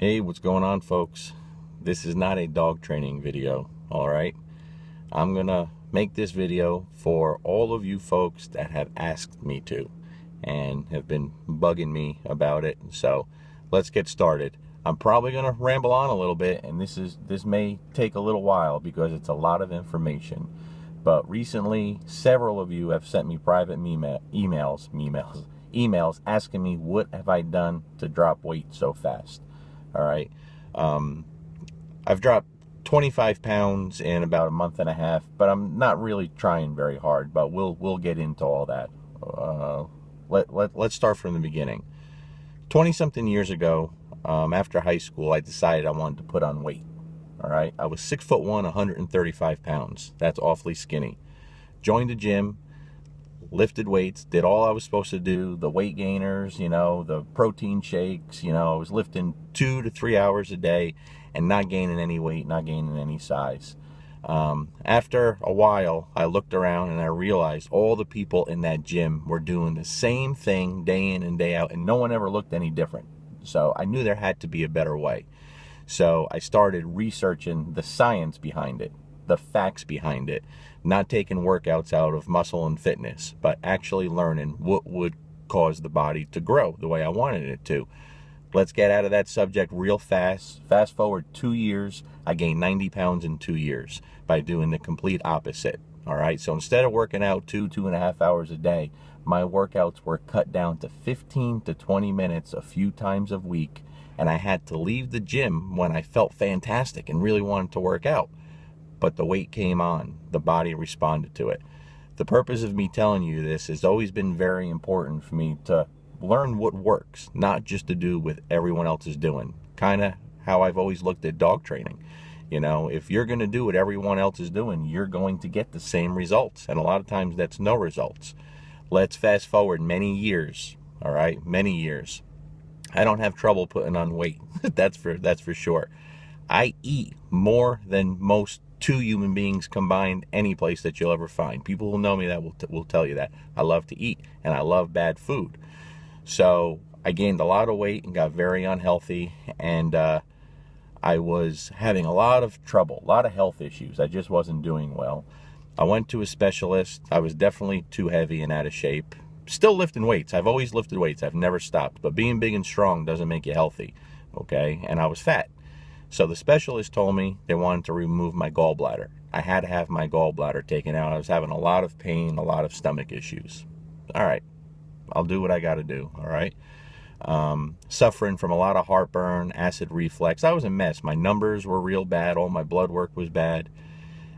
Hey, what's going on, folks? This is not a dog training video, all right? I'm gonna make this video for all of you folks that have asked me to and have been bugging me about it. So let's get started. I'm probably gonna ramble on a little bit, and this may take a little while because it's a lot of information. But recently, several of you have sent me private emails asking me what have I done to drop weight so fast. All right. I've dropped 25 pounds in about a month and a half, but I'm not really trying very hard, but we'll get into all that. Let's start from the beginning. 20-something years ago, after high school, I decided I wanted to put on weight. All right. I was 6'1", 135 pounds. That's awfully skinny. Joined the gym, lifted weights, did all I was supposed to do, the weight gainers, the protein shakes, I was lifting 2 to 3 hours a day and not gaining any weight, not gaining any size. After a while, I looked around and I realized all the people in that gym were doing the same thing day in and day out, and no one ever looked any different. So I knew there had to be a better way. So I started researching the science behind it, the facts behind it, not taking workouts out of muscle and fitness, but actually learning what would cause the body to grow the way I wanted it to. Let's get out of that subject real fast. Fast forward 2 years, I gained 90 pounds in 2 years by doing the complete opposite. All right, so instead of working out 2.5 hours a day, my workouts were cut down to 15 to 20 minutes a few times a week, and I had to leave the gym when I felt fantastic and really wanted to work out. But the weight came on. The body responded to it. The purpose of me telling you this has always been very important for me to learn what works, not just to do what everyone else is doing. Kind of how I've always looked at dog training. If you're going to do what everyone else is doing, you're going to get the same results. And a lot of times that's no results. Let's fast forward many years. All right, many years. I don't have trouble putting on weight. That's for sure. I eat more than most two human beings combined any place that you'll ever find. People who know me that will tell you that. I love to eat, and I love bad food. So I gained a lot of weight and got very unhealthy, and I was having a lot of trouble, a lot of health issues. I just wasn't doing well. I went to a specialist. I was definitely too heavy and out of shape. Still lifting weights. I've always lifted weights. I've never stopped. But being big and strong doesn't make you healthy, okay? And I was fat. So the specialist told me they wanted to remove my gallbladder. I had to have my gallbladder taken out. I was having a lot of pain, a lot of stomach issues. All right, I'll do what I got to do, all right? Suffering from a lot of heartburn, acid reflux. I was a mess. My numbers were real bad. All my blood work was bad.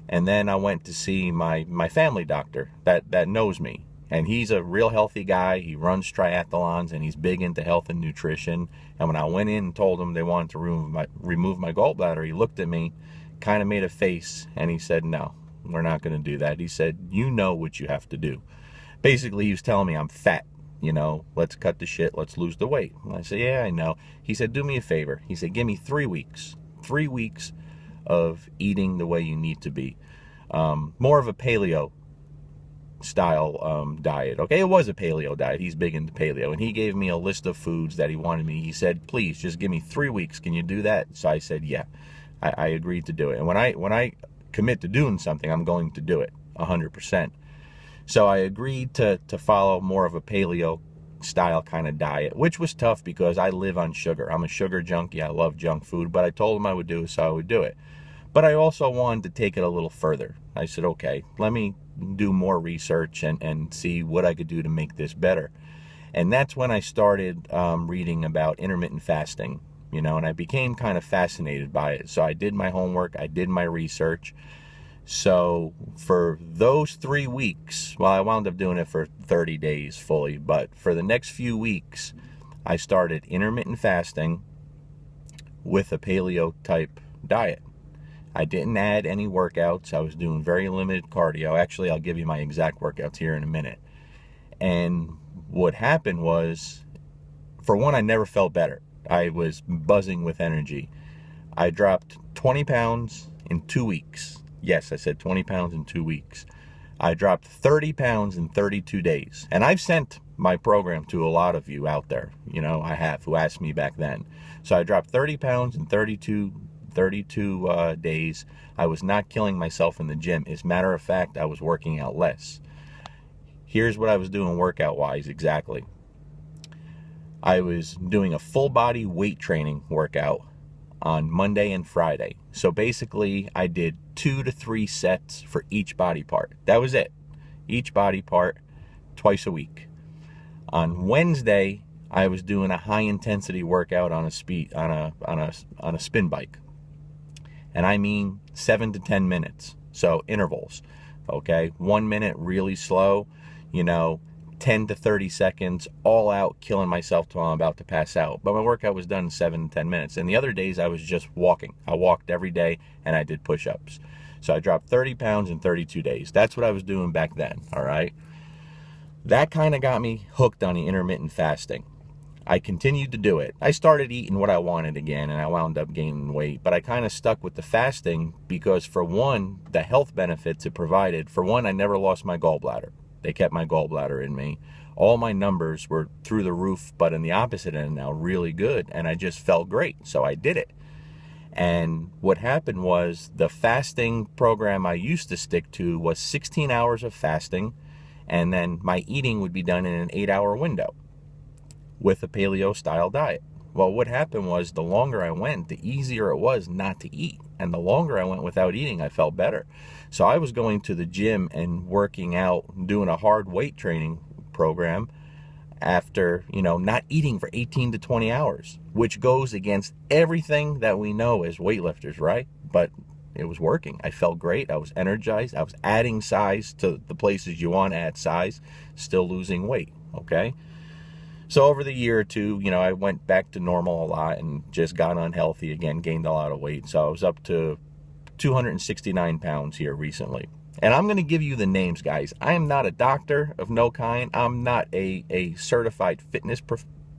And then I went to see my family doctor that knows me. And he's a real healthy guy. He runs triathlons, and he's big into health and nutrition. And when I went in and told him they wanted to remove my gallbladder, he looked at me, kind of made a face, and he said, "No, we're not going to do that." He said, "You know what you have to do." Basically, he was telling me I'm fat. Let's cut the shit. Let's lose the weight. And I said, "Yeah, I know." He said, "Do me a favor." He said, "Give me 3 weeks. 3 weeks of eating the way you need to be. More of a paleo style diet." Okay, it was a paleo diet. He's big into paleo, and he gave me a list of foods that he wanted me. He said, "Please just give me 3 weeks. Can you do that?" So I said, "Yeah." I agreed to do it. And when I commit to doing something, I'm going to do it 100%. So I agreed to follow more of a paleo style kind of diet, which was tough because I live on sugar. I'm a sugar junkie. I love junk food, but I told him I would do it, so I would do it. But I also wanted to take it a little further. I said, okay, let me do more research and see what I could do to make this better. And that's when I started reading about intermittent fasting, and I became kind of fascinated by it. So I did my homework, I did my research. So for those 3 weeks, well, I wound up doing it for 30 days fully, but for the next few weeks, I started intermittent fasting with a paleo type diet. I didn't add any workouts. I was doing very limited cardio. Actually, I'll give you my exact workouts here in a minute. And what happened was, for one, I never felt better. I was buzzing with energy. I dropped 20 pounds in 2 weeks. Yes, I said 20 pounds in 2 weeks. I dropped 30 pounds in 32 days. And I've sent my program to a lot of you out there. You know, I have, who asked me back then. So I dropped 30 pounds in 32 days. I was not killing myself in the gym. As a matter of fact, I was working out less. Here's what I was doing workout-wise exactly. I was doing a full body weight training workout on Monday and Friday. So basically, I did 2 to 3 sets for each body part. That was it. Each body part, twice a week. On Wednesday, I was doing a high intensity workout on a spin bike. And I mean 7 to 10 minutes. So intervals. Okay, 1 minute really slow, 10 to 30 seconds, all out, killing myself till I'm about to pass out. But my workout was done in 7 to 10 minutes. And the other days I was just walking. I walked every day and I did push-ups. So I dropped 30 pounds in 32 days. That's what I was doing back then, all right? That kind of got me hooked on the intermittent fasting. I continued to do it. I started eating what I wanted again, and I wound up gaining weight. But I kind of stuck with the fasting because, for one, the health benefits it provided. For one, I never lost my gallbladder. They kept my gallbladder in me. All my numbers were through the roof, but in the opposite end now, really good. And I just felt great, so I did it. And what happened was, the fasting program I used to stick to was 16 hours of fasting, and then my eating would be done in an 8-hour window with a paleo-style diet. Well, what happened was, the longer I went, the easier it was not to eat. And the longer I went without eating, I felt better. So I was going to the gym and working out, doing a hard weight training program after, not eating for 18 to 20 hours, which goes against everything that we know as weightlifters, right? But it was working. I felt great. I was energized. I was adding size to the places you want to add size, still losing weight, okay? So over the year or two, I went back to normal a lot and just got unhealthy again, gained a lot of weight. So I was up to 269 pounds here recently. And I'm going to give you the names, guys. I am not a doctor of no kind. I'm not a certified fitness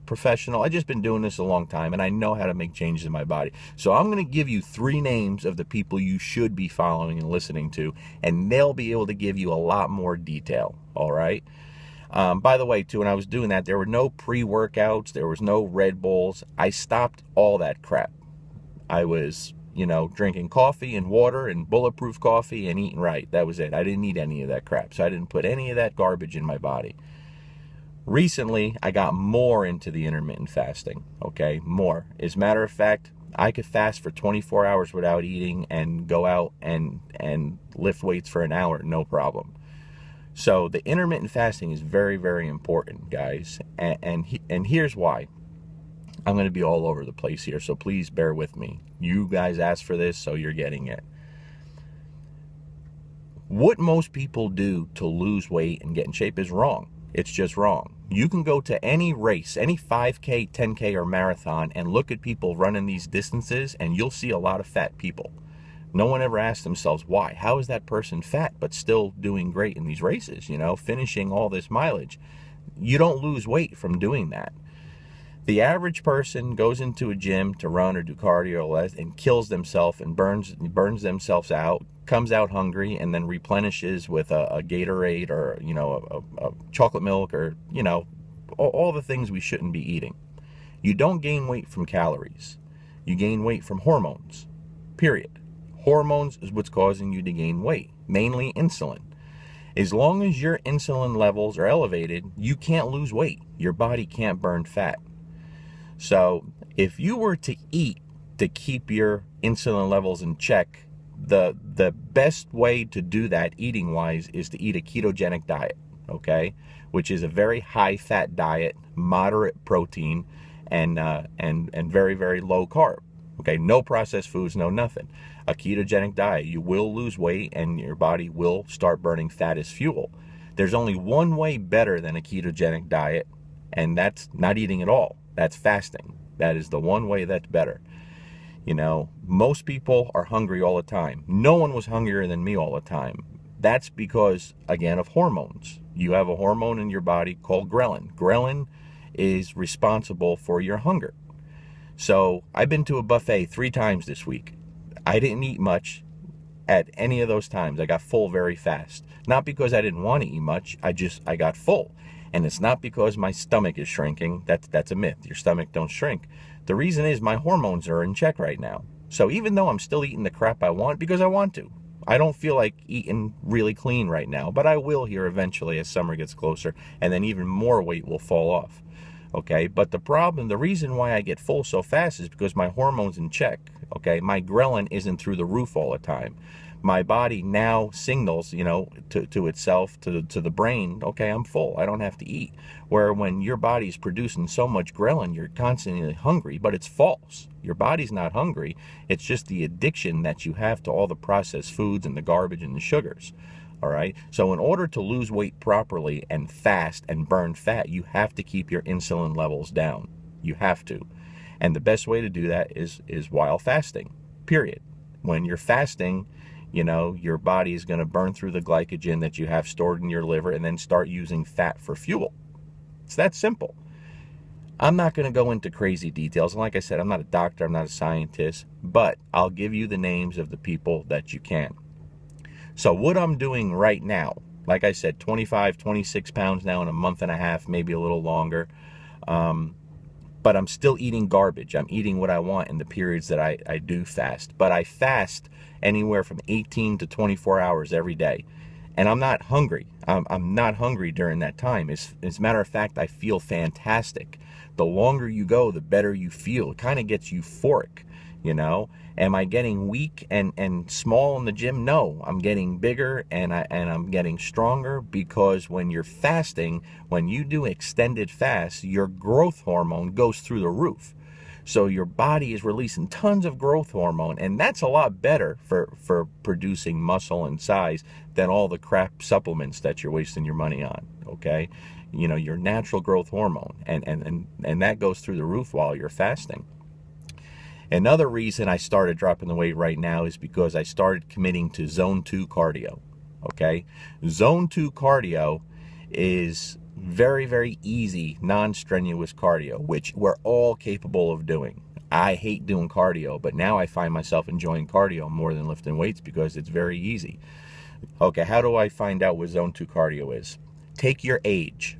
professional. I've just been doing this a long time, and I know how to make changes in my body. So I'm going to give you 3 names of the people you should be following and listening to, and they'll be able to give you a lot more detail, all right? By the way, too, when I was doing that, there were no pre-workouts. There was no Red Bulls. I stopped all that crap. I was, drinking coffee and water and bulletproof coffee and eating right. That was it. I didn't need any of that crap. So I didn't put any of that garbage in my body. Recently, I got more into the intermittent fasting, okay? More. As a matter of fact, I could fast for 24 hours without eating and go out and lift weights for an hour, no problem. So the intermittent fasting is very, very important, guys. And here's why. I'm going to be all over the place here, so please bear with me. You guys asked for this, so you're getting it. What most people do to lose weight and get in shape is wrong. It's just wrong. You can go to any race, any 5K, 10K, or marathon, and look at people running these distances, and you'll see a lot of fat people. No one ever asks themselves why. How is that person fat but still doing great in these races, finishing all this mileage? You don't lose weight from doing that. The average person goes into a gym to run or do cardio or less and kills themselves and burns themselves out, comes out hungry, and then replenishes with a Gatorade or, a chocolate milk or, all the things we shouldn't be eating. You don't gain weight from calories. You gain weight from hormones, period. Hormones is what's causing you to gain weight, mainly insulin. As long as your insulin levels are elevated, you can't lose weight. Your body can't burn fat. So if you were to eat to keep your insulin levels in check, the best way to do that eating-wise is to eat a ketogenic diet, okay? Which is a very high-fat diet, moderate protein, and very, very low carb. Okay, no processed foods, no nothing. A ketogenic diet, you will lose weight and your body will start burning fat as fuel. There's only one way better than a ketogenic diet, and that's not eating at all. That's fasting. That is the one way that's better. Most people are hungry all the time. No one was hungrier than me all the time. That's because, again, of hormones. You have a hormone in your body called ghrelin. Ghrelin is responsible for your hunger. So I've been to a buffet 3 times this week. I didn't eat much at any of those times. I got full very fast. Not because I didn't want to eat much. I got full. And it's not because my stomach is shrinking. That's a myth. Your stomach don't shrink. The reason is my hormones are in check right now. So even though I'm still eating the crap I want, because I want to, I don't feel like eating really clean right now, but I will here eventually as summer gets closer, and then even more weight will fall off. Okay, but the reason why I get full so fast is because my hormones in check. Okay, my ghrelin isn't through the roof all the time. My body now signals, to itself, to the brain, okay, I'm full, I don't have to eat. Where when your body's producing so much ghrelin, you're constantly hungry, but it's false. Your body's not hungry. It's just the addiction that you have to all the processed foods and the garbage and the sugars. All right. So in order to lose weight properly and fast and burn fat, you have to keep your insulin levels down. You have to. And the best way to do that is while fasting, period. When you're fasting, your body is going to burn through the glycogen that you have stored in your liver and then start using fat for fuel. It's that simple. I'm not going to go into crazy details. And like I said, I'm not a doctor, I'm not a scientist, but I'll give you the names of the people that you can. So what I'm doing right now, like I said, 25, 26 pounds now in a month and a half, maybe a little longer. But I'm still eating garbage. I'm eating what I want in the periods that I do fast. But I fast anywhere from 18 to 24 hours every day. And I'm not hungry. I'm not hungry during that time. As a matter of fact, I feel fantastic. The longer you go, the better you feel. It kind of gets euphoric, Am I getting weak and small in the gym? No, I'm getting bigger and I'm getting stronger, because when you're fasting, when you do extended fast, your growth hormone goes through the roof. So your body is releasing tons of growth hormone, and that's a lot better for producing muscle and size than all the crap supplements that you're wasting your money on, okay? Your natural growth hormone, and that goes through the roof while you're fasting. Another reason I started dropping the weight right now is because I started committing to zone 2 cardio, okay? Zone 2 cardio is very, very easy, non-strenuous cardio, which we're all capable of doing. I hate doing cardio, but now I find myself enjoying cardio more than lifting weights because it's very easy. Okay, how do I find out what zone 2 cardio is? Take your age.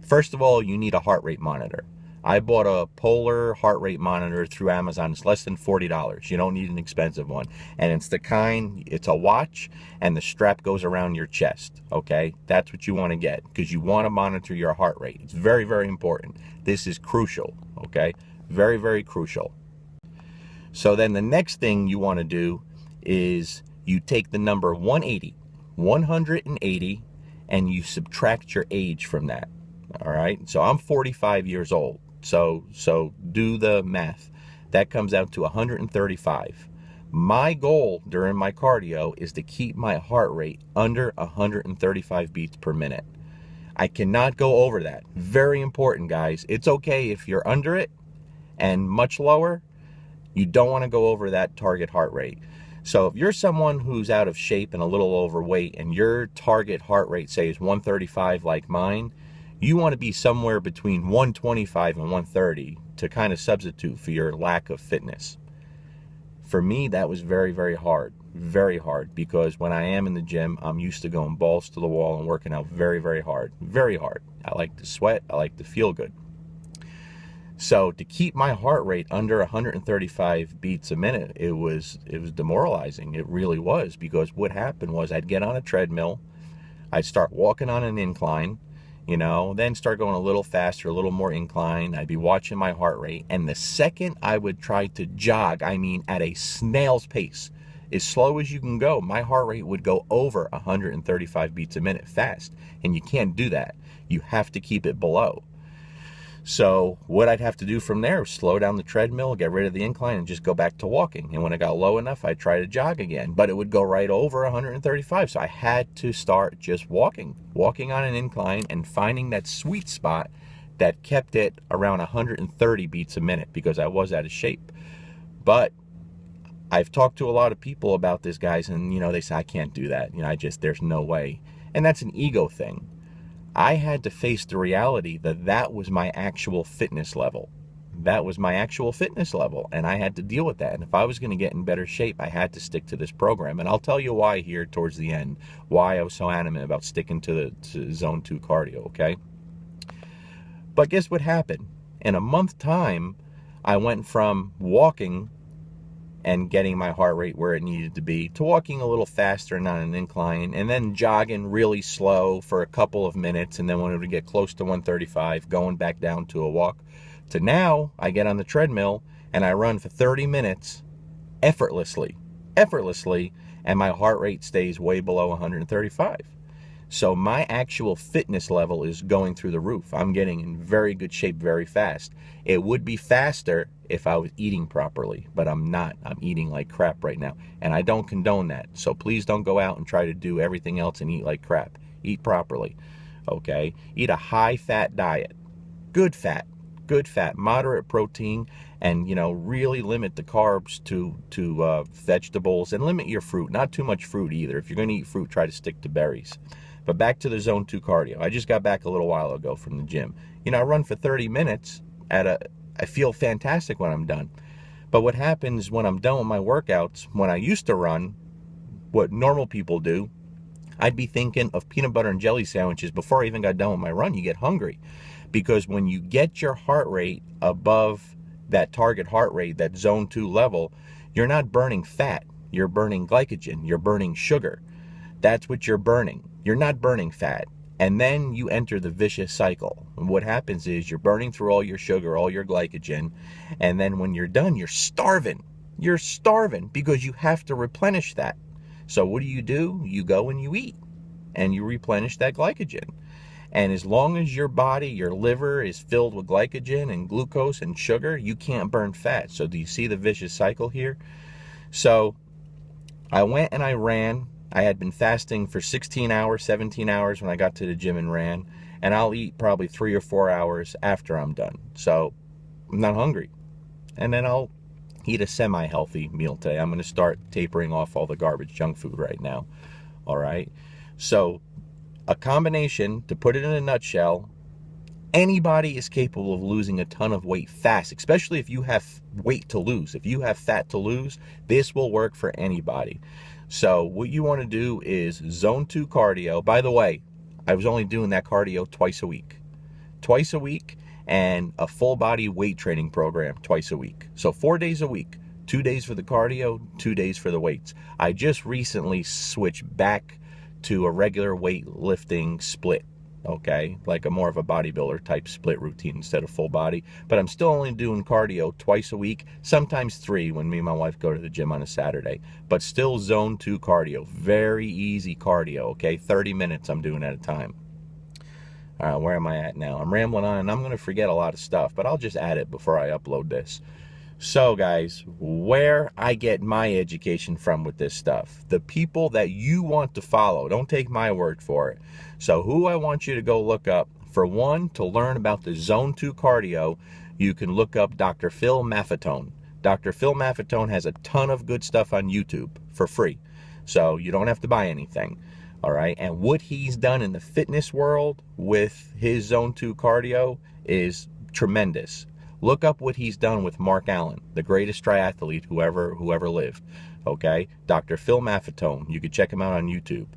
First of all, you need a heart rate monitor. I bought a Polar heart rate monitor through Amazon. It's less than $40. You don't need an expensive one. And it's a watch, and the strap goes around your chest, okay? That's what you want to get, because you want to monitor your heart rate. It's very, very important. This is crucial, okay? Very, very crucial. So then the next thing you want to do is you take the number 180, and you subtract your age from that, all right? So I'm 45 years old. So do the math. That comes out to 135. My goal during my cardio is to keep my heart rate under 135 beats per minute. I cannot go over that. Very important, guys. It's okay if you're under it and much lower. You don't want to go over that target heart rate. So if you're someone who's out of shape and a little overweight, and your target heart rate, say, is 135 like mine, you want to be somewhere between 125 and 130 to kind of substitute for your lack of fitness. For me, that was very, very hard, because when I am in the gym, I'm used to going balls to the wall and working out very, very hard, very hard. I like to sweat. I like to feel good. So to keep my heart rate under 135 beats a minute, it was demoralizing. It really was, because what happened was I'd get on a treadmill, I'd start walking on an incline, then start going a little faster, a little more incline. I'd be watching my heart rate. And the second I would try to jog, at a snail's pace, as slow as you can go, my heart rate would go over 135 beats a minute fast. And you can't do that. You have to keep it below. So what I'd have to do from there was slow down the treadmill, get rid of the incline, and just go back to walking. And when it got low enough, I'd try to jog again. But it would go right over 135. So I had to start just walking on an incline and finding that sweet spot that kept it around 130 beats a minute, because I was out of shape. But I've talked to a lot of people about this, guys, and, they say, I can't do that. There's no way. And that's an ego thing. I had to face the reality that was my actual fitness level. That was my actual fitness level, and I had to deal with that. And if I was going to get in better shape, I had to stick to this program. And I'll tell you why here towards the end, why I was so adamant about sticking to zone 2 cardio, okay? But guess what happened? In a month time, I went from walking and getting my heart rate where it needed to be to walking a little faster and on an incline, and then jogging really slow for a couple of minutes, and then when it would get close to 135, going back down to a walk, to now I get on the treadmill and I run for 30 minutes effortlessly, and my heart rate stays way below 135. So my actual fitness level is going through the roof. I'm getting in very good shape very fast. It would be faster if I was eating properly, but I'm not. I'm eating like crap right now, and I don't condone that. So please don't go out and try to do everything else and eat like crap. Eat properly, okay? Eat a high-fat diet. Good fat, moderate protein, and, really limit the carbs to vegetables, and limit your fruit. Not too much fruit either. If you're going to eat fruit, try to stick to berries. But back to the Zone 2 cardio. I just got back a little while ago from the gym. I run for 30 minutes I feel fantastic when I'm done. But what happens when I'm done with my workouts, when I used to run, what normal people do, I'd be thinking of peanut butter and jelly sandwiches before I even got done with my run. You get hungry. Because when you get your heart rate above that target heart rate, that Zone 2 level, you're not burning fat. You're burning glycogen. You're burning sugar. That's what you're burning. You're not burning fat. And then you enter the vicious cycle. And what happens is you're burning through all your sugar, all your glycogen, and then when you're done, you're starving. You're starving because you have to replenish that. So what do? You go and you eat, and you replenish that glycogen. And as long as your body, your liver is filled with glycogen and glucose and sugar, you can't burn fat. So do you see the vicious cycle here? So I went and I ran. I had been fasting for 16 hours, 17 hours when I got to the gym and ran. And I'll eat probably 3 or 4 hours after I'm done. So I'm not hungry. And then I'll eat a semi-healthy meal today. I'm going to start tapering off all the garbage junk food right now. All right. So a combination, to put it in a nutshell, anybody is capable of losing a ton of weight fast, especially if you have weight to lose. If you have fat to lose, this will work for anybody. So what you want to do is Zone 2 cardio. By the way, I was only doing that cardio twice a week, and a full body weight training program twice a week. So 4 days a week, 2 days for the cardio, 2 days for the weights. I just recently switched back to a regular weightlifting split. Okay, like a more of a bodybuilder type split routine instead of full body. But I'm still only doing cardio twice a week, sometimes 3 when me and my wife go to the gym on a Saturday. But still Zone 2 cardio, very easy cardio, okay? 30 minutes I'm doing at a time. Where am I at now? I'm rambling on, and I'm going to forget a lot of stuff, but I'll just add it before I upload this. So guys, where I get my education from with this stuff, the people that you want to follow, don't take my word for it. So who I want you to go look up, for one, to learn about the Zone 2 cardio, you can look up Dr. Phil Maffetone. Dr. Phil Maffetone has a ton of good stuff on YouTube for free. So you don't have to buy anything. All right. And what he's done in the fitness world with his Zone 2 cardio is tremendous. Look up what he's done with Mark Allen, the greatest triathlete who ever lived. Okay? Dr. Phil Maffetone. You can check him out on YouTube.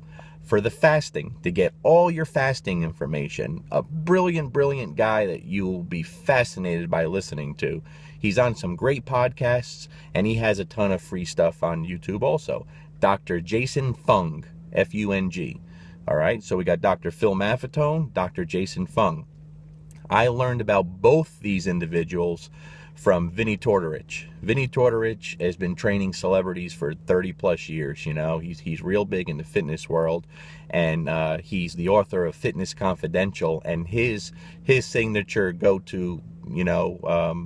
For the fasting, to get all your fasting information, a brilliant guy that you'll be fascinated by listening to. He's on some great podcasts, and he has a ton of free stuff on YouTube also. Dr. Jason Fung, F-U-N-G. All right? So we got Dr. Phil Maffetone, Dr. Jason Fung. I learned about both these individuals from Vinny Tortorich. Vinny Tortorich has been training celebrities for 30 plus years. He's real big in the fitness world, and he's the author of Fitness Confidential, and his signature go-to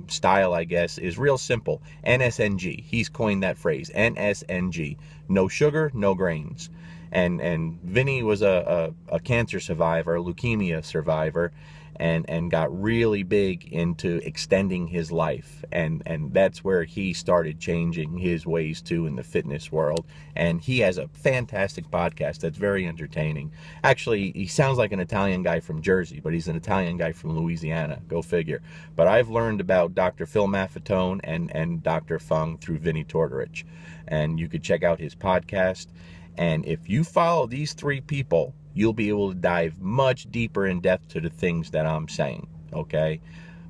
style, I guess, is real simple. NSNG. He's coined that phrase. NSNG. No sugar, no grains. And Vinny was a cancer survivor, a leukemia survivor, and got really big into extending his life. And that's where he started changing his ways too in the fitness world. And he has a fantastic podcast that's very entertaining. Actually, he sounds like an Italian guy from Jersey, but he's an Italian guy from Louisiana. Go figure. But I've learned about Dr. Phil Maffetone and Dr. Fung through Vinny Tortorich. And you could check out his podcast. And if you follow these 3 people, you'll be able to dive much deeper in depth to the things that I'm saying. okay?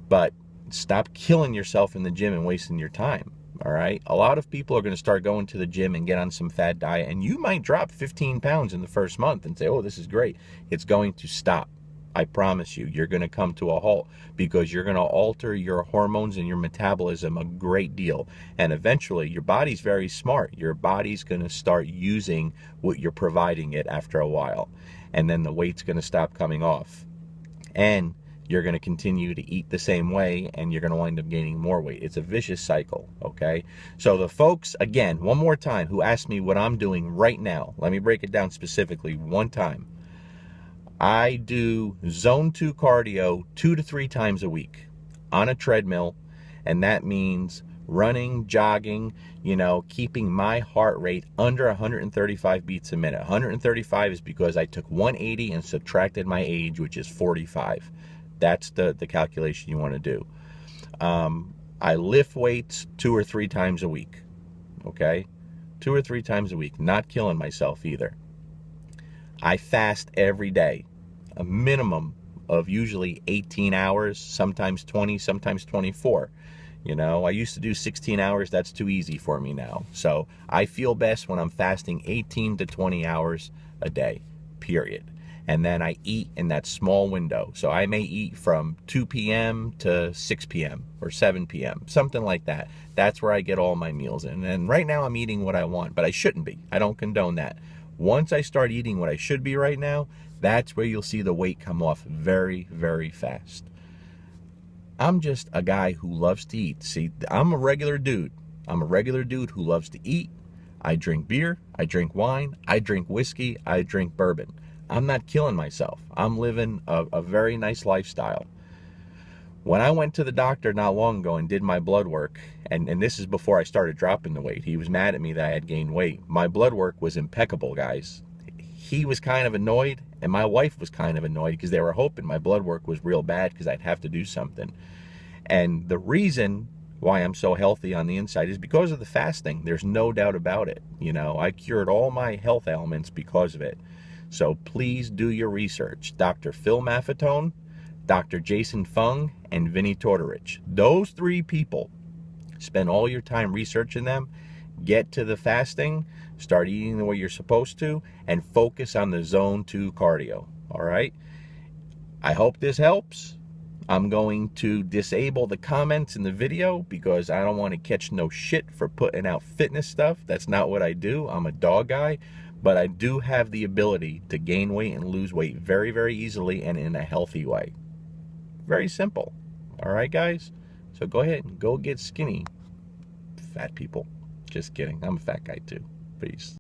But stop killing yourself in the gym and wasting your time, all right? A lot of people are going to start going to the gym and get on some fad diet, and you might drop 15 pounds in the first month and say, oh, this is great. It's going to stop. I promise you, you're going to come to a halt because you're going to alter your hormones and your metabolism a great deal. And eventually, your body's very smart. Your body's going to start using what you're providing it after a while. And then the weight's going to stop coming off. And you're going to continue to eat the same way, and you're going to wind up gaining more weight. It's a vicious cycle, okay? So the folks, again, one more time, who asked me what I'm doing right now, let me break it down specifically one time. I do zone 2 cardio 2 to 3 times a week on a treadmill, and that means running, jogging, keeping my heart rate under 135 beats a minute. 135 is because I took 180 and subtracted my age, which is 45. That's the calculation you want to do. I lift weights 2 or 3 times a week, okay? 2 or 3 times a week, not killing myself either. I fast every day, a minimum of usually 18 hours, sometimes 20, sometimes 24. I used to do 16 hours. That's too easy for me now. So I feel best when I'm fasting 18 to 20 hours a day, period. And then I eat in that small window. So I may eat from 2 p.m. to 6 p.m. or 7 p.m., something like that. That's where I get all my meals in. And right now I'm eating what I want, but I shouldn't be. I don't condone that. Once I start eating what I should be right now, that's where you'll see the weight come off very, very fast. I'm just a guy who loves to eat. See, I'm a regular dude. I'm a regular dude who loves to eat. I drink beer. I drink wine. I drink whiskey. I drink bourbon. I'm not killing myself. I'm living a very nice lifestyle. When I went to the doctor not long ago and did my blood work, and this is before I started dropping the weight, he was mad at me that I had gained weight. My blood work was impeccable, guys. He was kind of annoyed, and my wife was kind of annoyed because they were hoping my blood work was real bad because I'd have to do something. And the reason why I'm so healthy on the inside is because of the fasting. There's no doubt about it. I cured all my health ailments because of it. So please do your research. Dr. Phil Maffetone, Dr. Jason Fung, and Vinnie Tortorich. Those 3 people, spend all your time researching them, get to the fasting, start eating the way you're supposed to, and focus on the zone 2 cardio, all right? I hope this helps. I'm going to disable the comments in the video because I don't want to catch no shit for putting out fitness stuff. That's not what I do. I'm a dog guy. But I do have the ability to gain weight and lose weight very, very easily and in a healthy way. Very simple. All right, guys? So go ahead and go get skinny, fat people. Just kidding. I'm a fat guy too. Peace.